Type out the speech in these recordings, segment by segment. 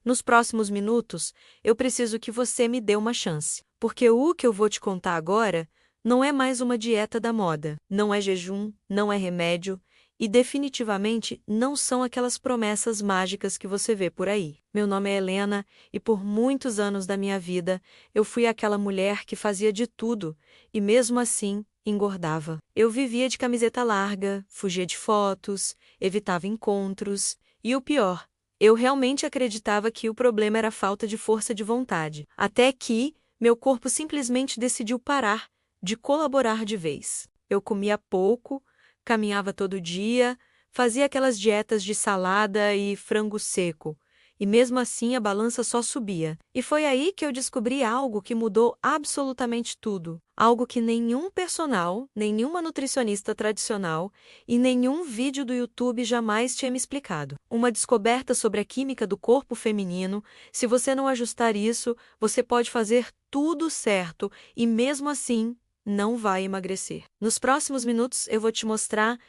Nos próximos minutos, eu preciso que você me dê uma chance, porque o que eu vou te contar agora não é mais uma dieta da moda, não é jejum, não é remédio e definitivamente não são aquelas promessas mágicas que você vê por aí. Meu nome é Helena e por muitos anos da minha vida eu fui aquela mulher que fazia de tudo e mesmo assim engordava. Eu vivia de camiseta larga, fugia de fotos, evitava encontros e o pior, eu realmente acreditava que o problema era a falta de força de vontade, até que meu corpo simplesmente decidiu parar de colaborar de vez. Eu comia pouco, caminhava todo dia, fazia aquelas dietas de salada e frango seco, e mesmo assim a balança só subia. E foi aí que eu descobri algo que mudou absolutamente tudo. Algo que nenhum personal, nenhuma nutricionista tradicional e nenhum vídeo do YouTube jamais tinha me explicado. Uma descoberta sobre a química do corpo feminino. Se você não ajustar isso, você pode fazer tudo certo e mesmo assim não vai emagrecer. Nos próximos minutos eu vou te mostrar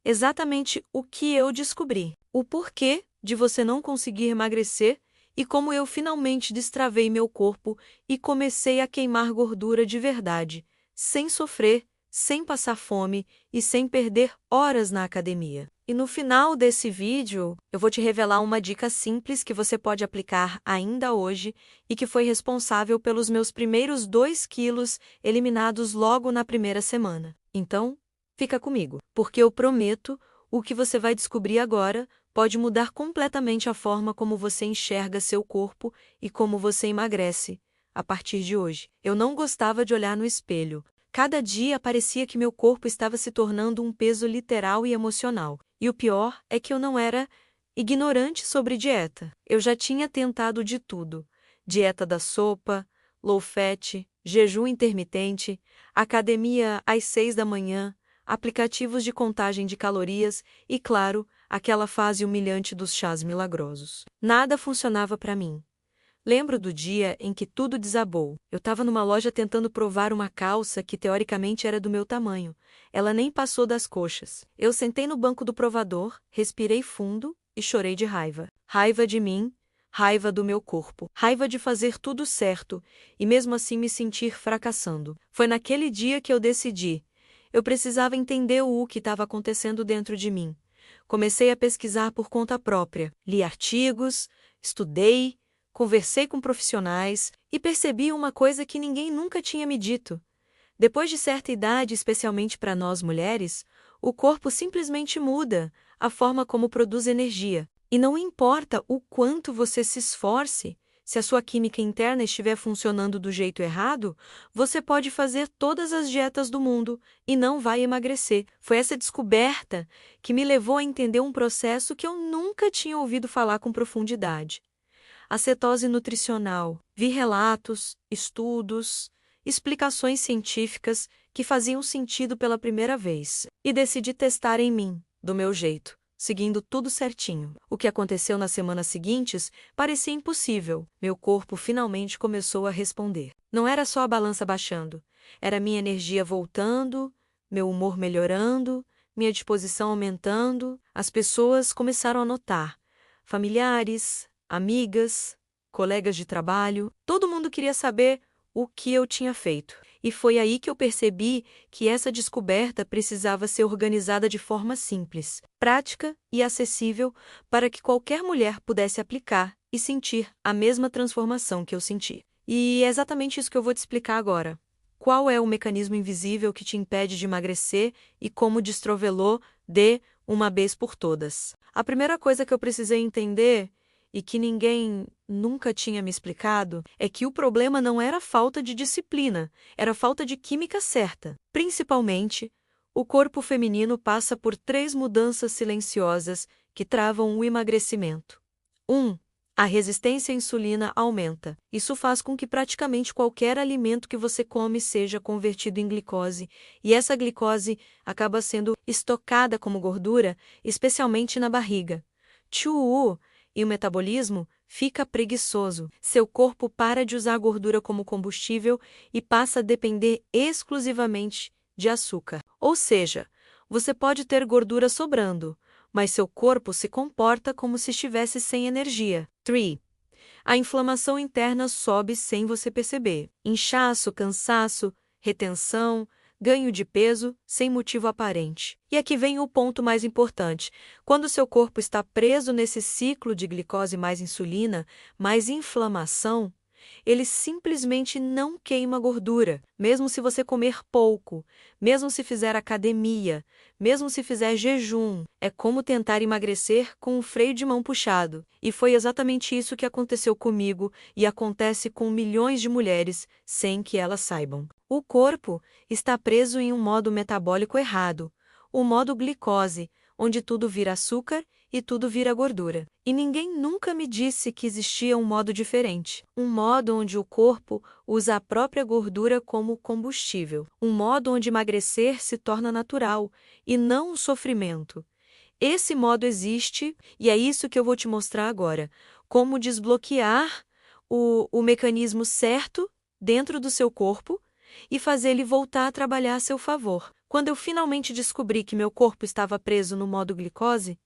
exatamente o que eu descobri, o porquê de você não conseguir emagrecer e como eu finalmente destravei meu corpo e comecei a queimar gordura de verdade, sem sofrer, sem passar fome e sem perder horas na academia. E no final desse vídeo, eu vou te revelar uma dica simples que você pode aplicar ainda hoje e que foi responsável pelos meus primeiros 2 quilos eliminados logo na primeira semana. Então, fica comigo, porque eu prometo, o que você vai descobrir agora pode mudar completamente a forma como você enxerga seu corpo e como você emagrece a partir de hoje. Eu não gostava de olhar no espelho. Cada dia parecia que meu corpo estava se tornando um peso literal e emocional. E o pior é que eu não era ignorante sobre dieta. Eu já tinha tentado de tudo: dieta da sopa, low fat, jejum intermitente, academia às 6 da manhã, aplicativos de contagem de calorias e, claro, aquela fase humilhante dos chás milagrosos. Nada funcionava para mim. Lembro do dia em que tudo desabou. Eu estava numa loja tentando provar uma calça que teoricamente era do meu tamanho. Ela nem passou das coxas. Eu sentei no banco do provador, respirei fundo e chorei de raiva. Raiva de mim, raiva do meu corpo, raiva de fazer tudo certo e mesmo assim me sentir fracassando. Foi naquele dia que eu decidi. Eu precisava entender o que estava acontecendo dentro de mim. Comecei a pesquisar por conta própria. Li artigos, estudei, conversei com profissionais e percebi uma coisa que ninguém nunca tinha me dito. Depois de certa idade, especialmente para nós mulheres, o corpo simplesmente muda a forma como produz energia. E não importa o quanto você se esforce, se a sua química interna estiver funcionando do jeito errado, você pode fazer todas as dietas do mundo e não vai emagrecer. Foi essa descoberta que me levou a entender um processo que eu nunca tinha ouvido falar com profundidade. A cetose nutricional. Vi relatos, estudos, explicações científicas que faziam sentido pela primeira vez. E decidi testar em mim, do meu jeito, seguindo tudo certinho. O que aconteceu nas semanas seguintes parecia impossível. Meu corpo finalmente começou a responder. Não era só a balança baixando, era minha energia voltando, meu humor melhorando, minha disposição aumentando. As pessoas começaram a notar. Familiares, amigas, colegas de trabalho, todo mundo queria saber o que eu tinha feito. E foi aí que eu percebi que essa descoberta precisava ser organizada de forma simples, prática e acessível para que qualquer mulher pudesse aplicar e sentir a mesma transformação que eu senti. E é exatamente isso que eu vou te explicar agora. Qual é o mecanismo invisível que te impede de emagrecer e como destravelô de uma vez por todas? A primeira coisa que eu precisei entender e que ninguém nunca tinha me explicado, é que o problema não era falta de disciplina, era falta de química certa. Principalmente, o corpo feminino passa por 3 mudanças silenciosas que travam o emagrecimento. 1. A resistência à insulina aumenta. Isso faz com que praticamente qualquer alimento que você come seja convertido em glicose, e essa glicose acaba sendo estocada como gordura, especialmente na barriga. 2. E o metabolismo fica preguiçoso. Seu corpo para de usar a gordura como combustível e passa a depender exclusivamente de açúcar. Ou seja, você pode ter gordura sobrando, mas seu corpo se comporta como se estivesse sem energia. 3. A inflamação interna sobe sem você perceber. Inchaço, cansaço, retenção, ganho de peso sem motivo aparente. E aqui vem o ponto mais importante. Quando seu corpo está preso nesse ciclo de glicose mais insulina, mais inflamação, ele simplesmente não queima gordura, mesmo se você comer pouco, mesmo se fizer academia, mesmo se fizer jejum. É como tentar emagrecer com o freio de mão puxado. E foi exatamente isso que aconteceu comigo e acontece com milhões de mulheres sem que elas saibam. O corpo está preso em um modo metabólico errado, o modo glicose, onde tudo vira açúcar e tudo vira gordura. E ninguém nunca me disse que existia um modo diferente. Um modo onde o corpo usa a própria gordura como combustível. Um modo onde emagrecer se torna natural e não um sofrimento. Esse modo existe e é isso que eu vou te mostrar agora. Como desbloquear o mecanismo certo dentro do seu corpo e fazer ele voltar a trabalhar a seu favor. Quando eu finalmente descobri que meu corpo estava preso no modo glicose,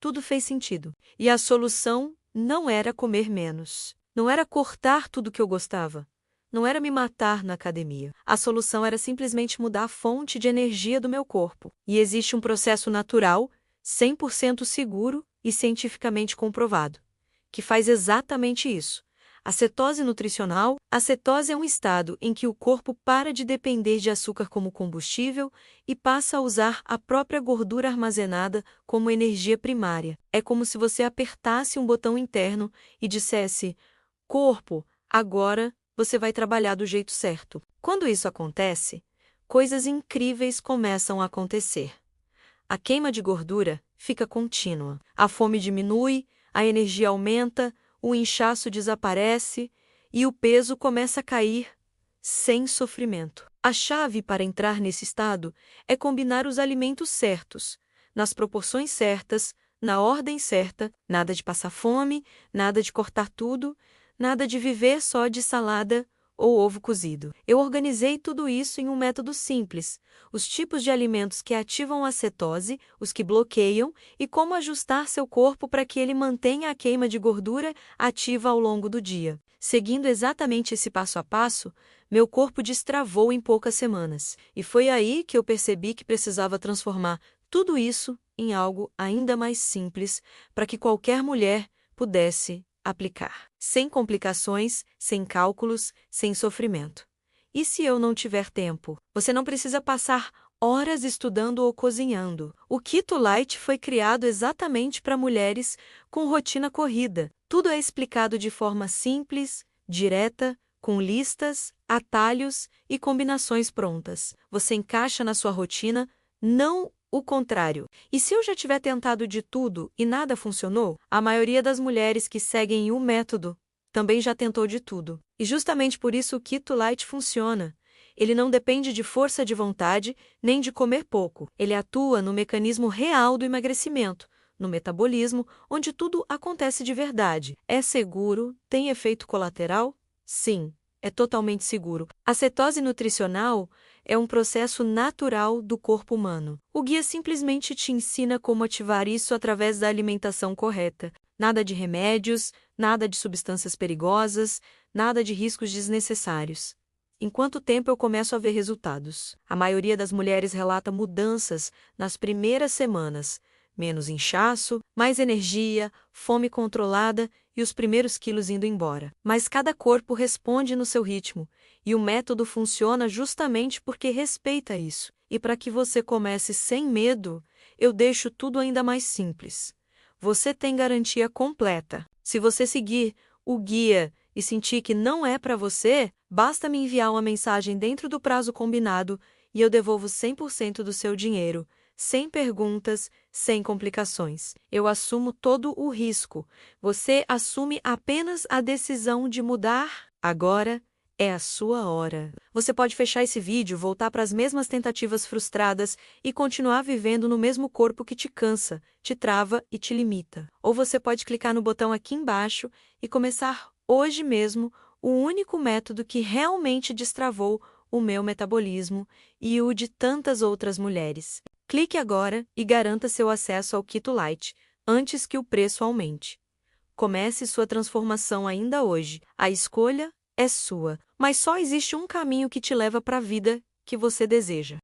tudo fez sentido. E a solução não era comer menos. Não era cortar tudo que eu gostava. Não era me matar na academia. A solução era simplesmente mudar a fonte de energia do meu corpo. E existe um processo natural, 100% seguro e cientificamente comprovado, que faz exatamente isso. A cetose nutricional. A cetose é um estado em que o corpo para de depender de açúcar como combustível e passa a usar a própria gordura armazenada como energia primária. É como se você apertasse um botão interno e dissesse: corpo, agora você vai trabalhar do jeito certo. Quando isso acontece, coisas incríveis começam a acontecer. A queima de gordura fica contínua. A fome diminui, a energia aumenta, o inchaço desaparece e o peso começa a cair sem sofrimento. A chave para entrar nesse estado é combinar os alimentos certos, nas proporções certas, na ordem certa, nada de passar fome, nada de cortar tudo, nada de viver só de salada ou ovo cozido. Eu organizei tudo isso em um método simples: os tipos de alimentos que ativam a cetose, os que bloqueiam, e como ajustar seu corpo para que ele mantenha a queima de gordura ativa ao longo do dia. Seguindo exatamente esse passo a passo, meu corpo destravou em poucas semanas. E foi aí que eu percebi que precisava transformar tudo isso em algo ainda mais simples para que qualquer mulher pudesse aplicar. Sem complicações, sem cálculos, sem sofrimento. E se eu não tiver tempo? Você não precisa passar horas estudando ou cozinhando. O Keto Light foi criado exatamente para mulheres com rotina corrida. Tudo é explicado de forma simples, direta, com listas, atalhos e combinações prontas. Você encaixa na sua rotina, não o contrário. E se eu já tiver tentado de tudo e nada funcionou, a maioria das mulheres que seguem o método também já tentou de tudo. E justamente por isso o Keto Light funciona. Ele não depende de força de vontade nem de comer pouco. Ele atua no mecanismo real do emagrecimento, no metabolismo, onde tudo acontece de verdade. É seguro? Tem efeito colateral? Sim, é totalmente seguro. A cetose nutricional é um processo natural do corpo humano. O guia simplesmente te ensina como ativar isso através da alimentação correta. Nada de remédios, nada de substâncias perigosas, nada de riscos desnecessários. Em quanto tempo eu começo a ver resultados? A maioria das mulheres relata mudanças nas primeiras semanas. Menos inchaço, mais energia, fome controlada e os primeiros quilos indo embora. Mas cada corpo responde no seu ritmo, e o método funciona justamente porque respeita isso. E para que você comece sem medo, eu deixo tudo ainda mais simples. Você tem garantia completa. Se você seguir o guia e sentir que não é para você, basta me enviar uma mensagem dentro do prazo combinado e eu devolvo 100% do seu dinheiro. Sem perguntas, sem complicações. Eu assumo todo o risco. Você assume apenas a decisão de mudar. Agora é a sua hora. Você pode fechar esse vídeo, voltar para as mesmas tentativas frustradas e continuar vivendo no mesmo corpo que te cansa, te trava e te limita. Ou você pode clicar no botão aqui embaixo e começar hoje mesmo o único método que realmente destravou o meu metabolismo e o de tantas outras mulheres. Clique agora e garanta seu acesso ao Keto Light, antes que o preço aumente. Comece sua transformação ainda hoje. A escolha é sua, mas só existe um caminho que te leva para a vida que você deseja.